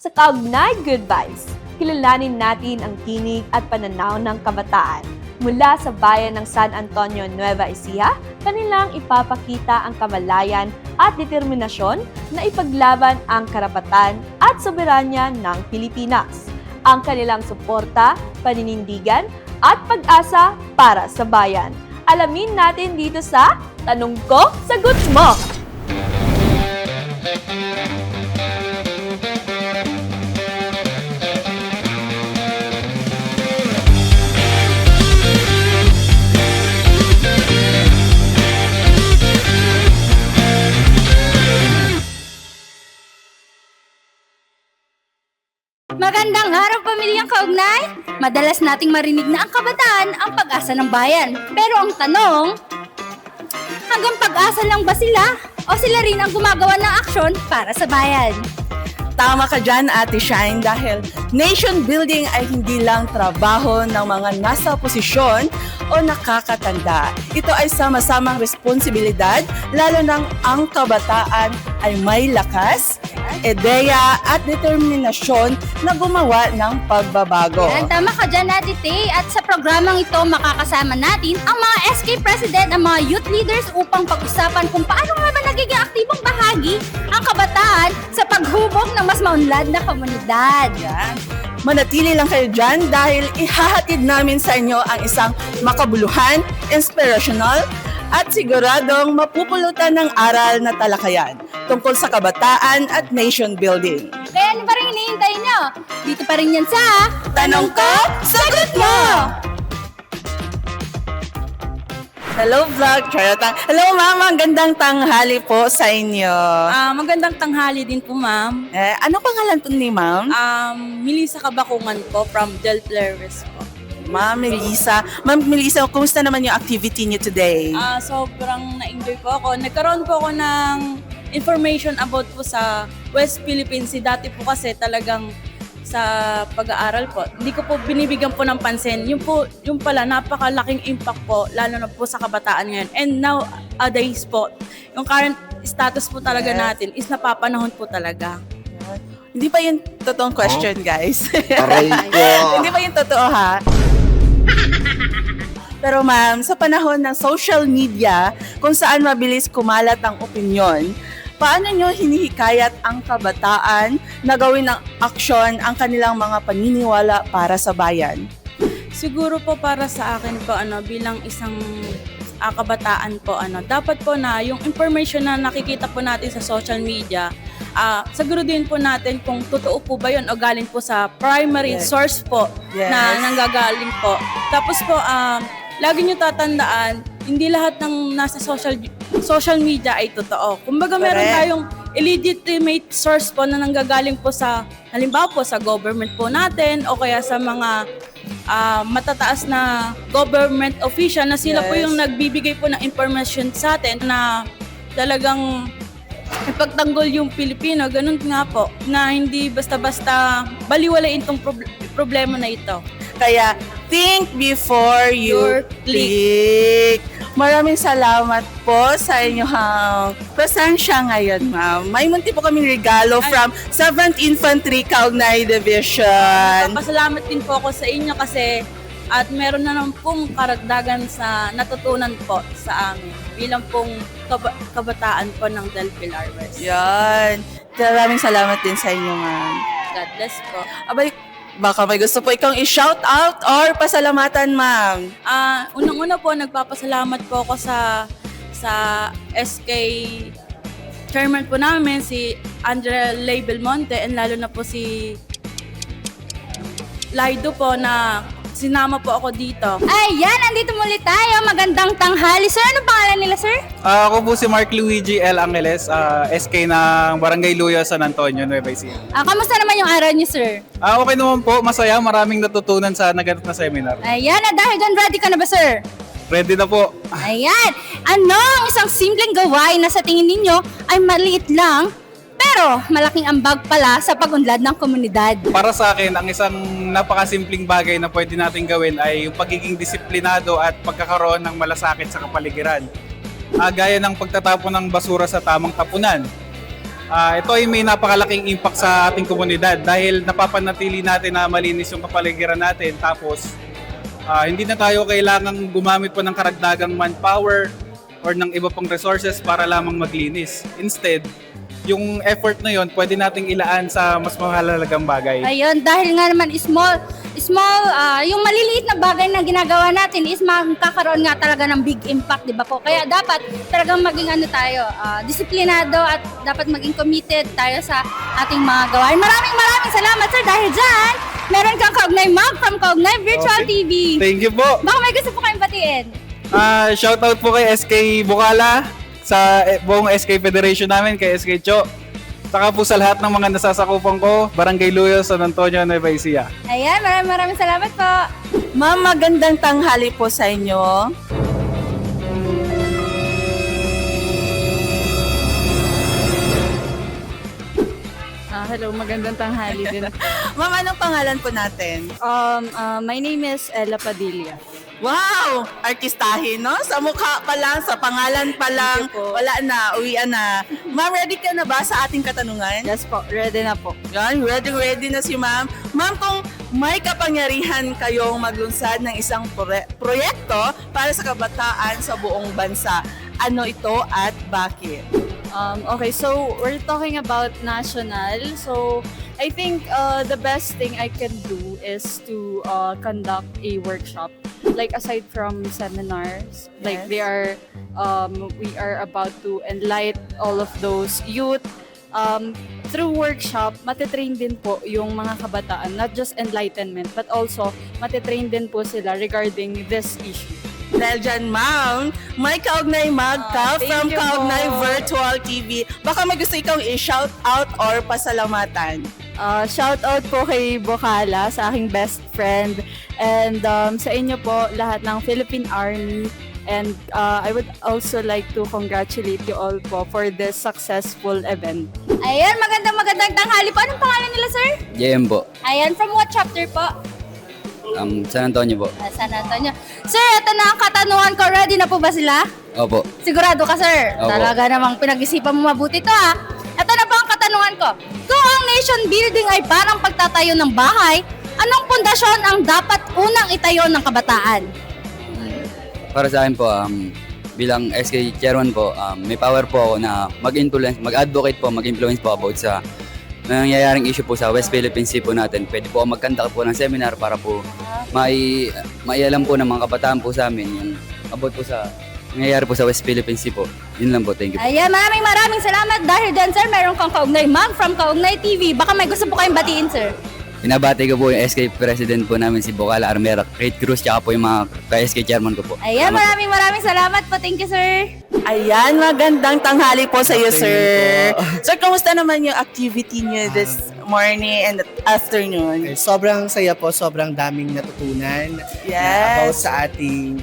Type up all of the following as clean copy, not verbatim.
Sa Kaugnay Good Vibes, kilalanin natin ang tinig at pananaw ng kabataan. Mula sa bayan ng San Antonio, Nueva Ecija, kanilang ipapakita ang kamalayan at determinasyon na ipaglaban ang karapatan at soberanya ng Pilipinas. Ang kanilang suporta, paninindigan at pag-asa para sa bayan. Alamin natin dito sa Tanong Ko, Sagot Mo! Magandang araw, pamilyang kaugnay! Madalas nating marinig na ang kabataan ang pag-asa ng bayan. Pero ang tanong, hanggang pag-asa lang ba sila? O sila rin ang gumagawa ng aksyon para sa bayan? Tama ka dyan, Ate Shine, dahil nation building ay hindi lang trabaho ng mga nasa posisyon o nakakatanda. Ito ay sama-samang responsibilidad, lalo nang ang kabataan ay may lakas, ideya at determinasyon na gumawa ng pagbabago. Yan, tama ka dyan, Ate Tay. At sa programang ito, makakasama natin ang mga SK President, ang mga youth leaders upang pag-usapan kung paano nga ba nagiging aktibong bahagi ang kabataan sa paghubog ng mas maunlad na komunidad. Yan. Manatili lang kayo dyan dahil ihahatid namin sa inyo ang isang makabuluhan, inspirational, at siguradong mapupulutan ng aral na talakayan tungkol sa kabataan at nation building. Kaya ano pa rin hinihintay nyo? Dito pa rin yan sa Tanong Ko, Sagot Mo! Hello vlog, Charotang. Hello mama, gandang tanghali po sa inyo. Magandang tanghali din po, ma'am. Ano pangalan po ni ma'am? Melissa Kabakungan po from Del Flores po. Ma'am Melissa. Ma'am Melissa, kumusta naman yung activity niyo today? Sobrang na-enjoy po ako. Nagkaroon po ako ng information about po sa West Philippines Sea. Dati po kasi talagang sa pag-aaral po, hindi ko po binibigyan po ng pansin. Yung pala, napakalaking impact po, lalo na po sa kabataan ngayon. And nowadays po, yung current status po talaga natin is napapanahon po talaga. Hindi pa yung totoong question, guys. Aray ko. Hindi pa yung totoo, ha? Pero ma'am, sa panahon ng social media, kung saan mabilis kumalat ang opinyon, paano nyo hinihikayat ang kabataan na gawin ng aksyon ang kanilang mga paniniwala para sa bayan? Siguro po para sa akin po bilang isang kabataan po dapat po na yung information na nakikita po natin sa social media, siguraduhin po natin kung totoo po ba yun o galing po sa primary source po na nanggagaling po. Tapos po lagi nyo tatandaan, hindi lahat ng nasa social media ay totoo. Kumbaga meron tayong illegitimate source po na nanggagaling po sa, halimbawa po sa government po natin o kaya sa mga matataas na government official na sila po yung nagbibigay po ng information sa atin na talagang ipagtanggol yung Pilipino. Ganun nga po, na hindi basta-basta baliwalain itong problema na ito. Kaya, think before you click. Maraming salamat po sa inyong presensya ngayon, ma'am. May munti po kaming regalo from 7th Infantry Kaugnay Division. Pasalamat din po ako sa inyo kasi at meron na naman pong karagdagan sa natutunan po sa amin bilang pong kabataan po ng Del Pilar West. Yan. Maraming salamat din sa inyo, ma'am. God bless po. Abay, baka may gusto po ikong i-shout out or pasalamatan, ma'am. Unang-una po, nagpapasalamat po ako sa SK chairman po namin, si Andre Ley Belmonte, and lalo na po si Laido po na sinama po ako dito. Ayan, andito muli tayo. Magandang tanghali. Sir, anong pangalan nila, sir? Ako po si Mark Luigi L. Angeles, SK ng Barangay Luya, San Antonio, Nueva Ecija. Kamusta naman yung araw niyo, sir? Okay naman po, masaya, maraming natutunan sa naganap na seminar. Ayan, dahil dyan, ready ka na ba, sir? Ready na po. Ayan. Ano ang isang simpleng gawain na sa tingin ninyo ay maliit lang, pero malaking ambag pala sa pag-unlad ng komunidad? Para sa akin, ang isang napakasimpleng bagay na pwede natin gawin ay yung pagiging disiplinado at pagkakaroon ng malasakit sa kapaligiran. Gaya ng pagtatapon ng basura sa tamang tapunan. ito ay may napakalaking impact sa ating komunidad dahil napapanatili natin na malinis yung kapaligiran natin. Tapos, hindi na tayo kailangang gumamit po ng karagdagang manpower or ng iba pang resources para lamang maglinis. Instead, yung effort na yon pwede nating ilaan sa mas mahalagang bagay. Ayun, dahil nga naman yung maliliit na bagay na ginagawa natin is magkakaroon nga talaga ng big impact, di ba po? Kaya dapat talagang maging disiplinado at dapat maging committed tayo sa ating mga gawain. Maraming salamat, sir, dahil dyan, meron kang Kaugnay Mug from Kaugnay Virtual Okay. TV. Thank you po. Baka may gusto po kayong batiin. Shoutout po kay SK Bukala, sa buong SK Federation namin, kay SK Cho. Saka po sa lahat ng mga nasasakupan ko, Barangay Luyo, San Antonio, Nueva Ecija. Ayan, maraming salamat po. Ma'am, magandang tanghali po sa inyo. Hello, magandang tanghali din. Ma'am, anong pangalan po natin? My name is Ella Padilla. Wow! Artistahin, no? Sa mukha pa lang, sa pangalan pa lang, Thank you po. wala na, uwian na. Ma'am, ready ka na ba sa ating katanungan? Yes po, ready na po. Yan, ready na si ma'am. Ma'am, kung may kapangyarihan kayong maglunsad ng isang proyekto para sa kabataan sa buong bansa, ano ito at bakit? Okay, so we're talking about national. So I think the best thing I can do is to conduct a workshop. Like aside from seminars, like Yes. we are about to enlighten all of those youth. Through workshop, matitrain din po yung mga kabataan, not just enlightenment, but also matitrain din po sila regarding this issue. Dahil dyan, ma'am, may Kaugnay Mug ka Thank from you Kaugnay po. Virtual TV. Baka may gusto ikaw i-shout out or pasalamatan. Shout out po kay Bokala, sa aking best friend, and sa inyo po lahat ng Philippine Army. And I would also like to congratulate you all po for this successful event. Ayan, magandang tanghali po. Anong pangalan nila, sir? JM po. Ayan, from what chapter po? San Antonio po. San Antonio. Sir, ito na ang katanungan ko. Ready na po ba sila? Opo. Sigurado ka, sir? Opo. Talaga namang pinag-isipan mo mabuti to, ha? Ito na po ang katanungan ko. Kung ang nation building ay parang pagtatayo ng bahay, anong pundasyon ang dapat unang itayo ng kabataan? Para sa akin po, bilang SK Chairman po, may power po ako na mag-influence, mag-advocate po, mag-influence po about sa nangyayaring issue po sa West Philippine Sea po natin. Pwede po ako mag-conduct po ng seminar para po maialam po ng mga kabataan po sa amin yung about po sa nangyayari po sa West Philippine Sea po. Yun lang po, thank you po. Ayan, maraming salamat. Dahil dyan, sir, meron kang Kaugnay Mug from Kaugnay TV. Baka may gusto po kayong batiin, sir. Pinabati ko po yung SK President po namin si Bocala Armera, Kate Cruz, tsaka po yung mga ka-SK Chairman ko po. Ayan, Salamat po. maraming salamat po. Thank you, sir. Ayan, magandang tanghali po sa iyo, Thank you sir. po. Sir, kamusta naman yung activity niyo this morning and afternoon? Sobrang saya po, sobrang daming natutunan Yes. about sa ating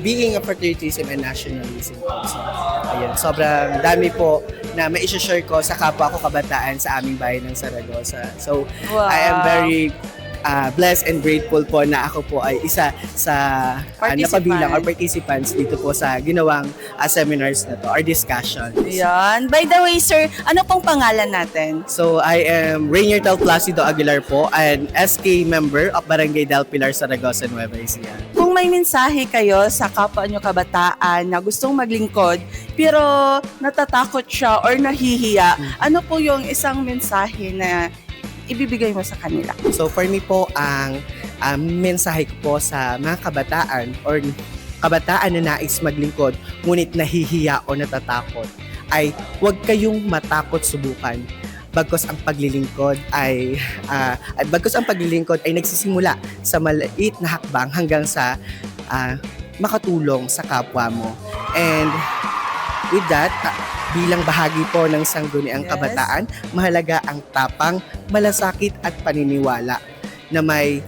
being a patriotism and nationalism po. So, ayun, sobrang dami po na mai-share ko sa kapwa ko kabataan sa aming bayan ng Zaragoza. So, Wow. I am very blessed and grateful po na ako po ay isa sa napabilang or participants dito po sa ginawang seminars na to or discussions. Ayan. By the way, sir, ano pong pangalan natin? So, I am Rainier Del Placido Aguilar po, an SK member of Barangay Del Pilar, Zaragoza, Nueva Ecija. Kung may mensahe kayo sa kapwa nyo kabataan na gustong maglingkod pero natatakot siya or nahihiya, ano po yung isang mensahe na ibibigay mo sa kanila? So for me po, ang mensahe ko po sa mga kabataan or kabataan na nais maglingkod ngunit nahihiya o natatakot ay huwag kayong matakot subukan. Bagkus ang paglilingkod ay nagsisimula sa maliit na hakbang hanggang sa makatulong sa kapwa mo. And with that, bilang bahagi po ng sangguniang Yes. kabataan, mahalaga ang tapang, malasakit at paniniwala na may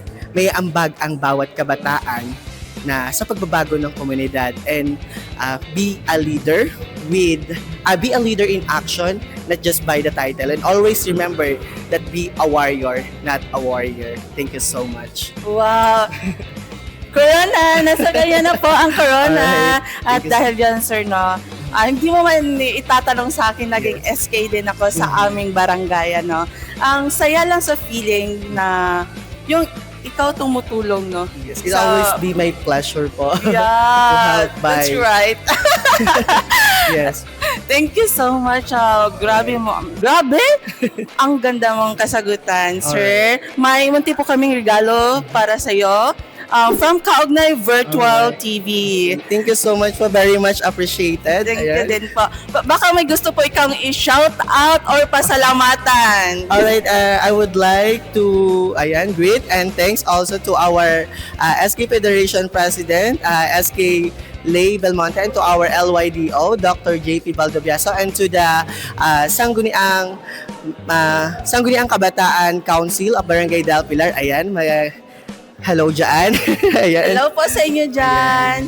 ambag ang bawat kabataan na sa pagbabago ng komunidad and be a leader in action, not just by the title, and always remember that be a warrior, not a warrior. Thank you so much. Wow! Corona! Nasa kanya na po ang corona. Alright. At Thank you, dahil dyan, sir, no, hindi mo man itatanong sa akin, naging SK din ako sa aming barangay, ano. Ang saya lang sa feeling na yung ikaw tumutulong, no? Yes, it Sa- always be my pleasure po. Yeah, help by- that's right. Yes. Thank you so much. Grabe mo. Grabe! Ang ganda mong kasagutan, sir. May munti po kaming regalo para sa'yo. From Kaugnay Virtual Alright. TV. Thank you so much po. Very much appreciated. Thank you Ayan. din po. Baka may gusto po ikaw i-shout out or pasalamatan. Alright, I would like to greet and thanks also to our SK Federation President, SK Lay Belmonte, and to our LYDO, Dr. JP Valdobiaso, and to the Sangguniang Kabataan Council of Barangay Del Pilar. Ayan, may hello dyan. Ayan. Hello po sa inyo dyan.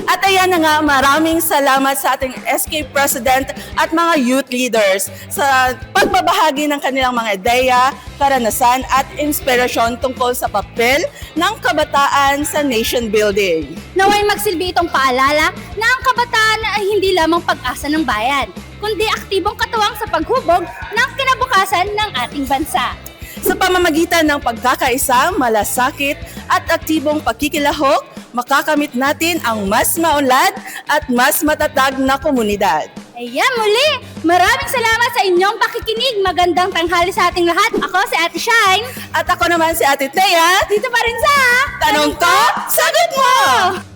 At ayan na nga, maraming salamat sa ating SK President at mga youth leaders sa pagbabahagi ng kanilang mga ideya, karanasan at inspirasyon tungkol sa papel ng kabataan sa nation building. Naway magsilbi itong paalala na ang kabataan ay hindi lamang pag-asa ng bayan, kundi aktibong katuwang sa paghubog ng kinabukasan ng ating bansa. Sa pamamagitan ng pagkakaisa, malasakit at aktibong pagkikilahok, makakamit natin ang mas maunlad at mas matatag na komunidad. Ayan, muli! Maraming salamat sa inyong pakikinig. Magandang tanghali sa ating lahat. Ako si Ate Shine. At ako naman si Ate Thea. Dito pa rin sa Tanong ko, sagot mo!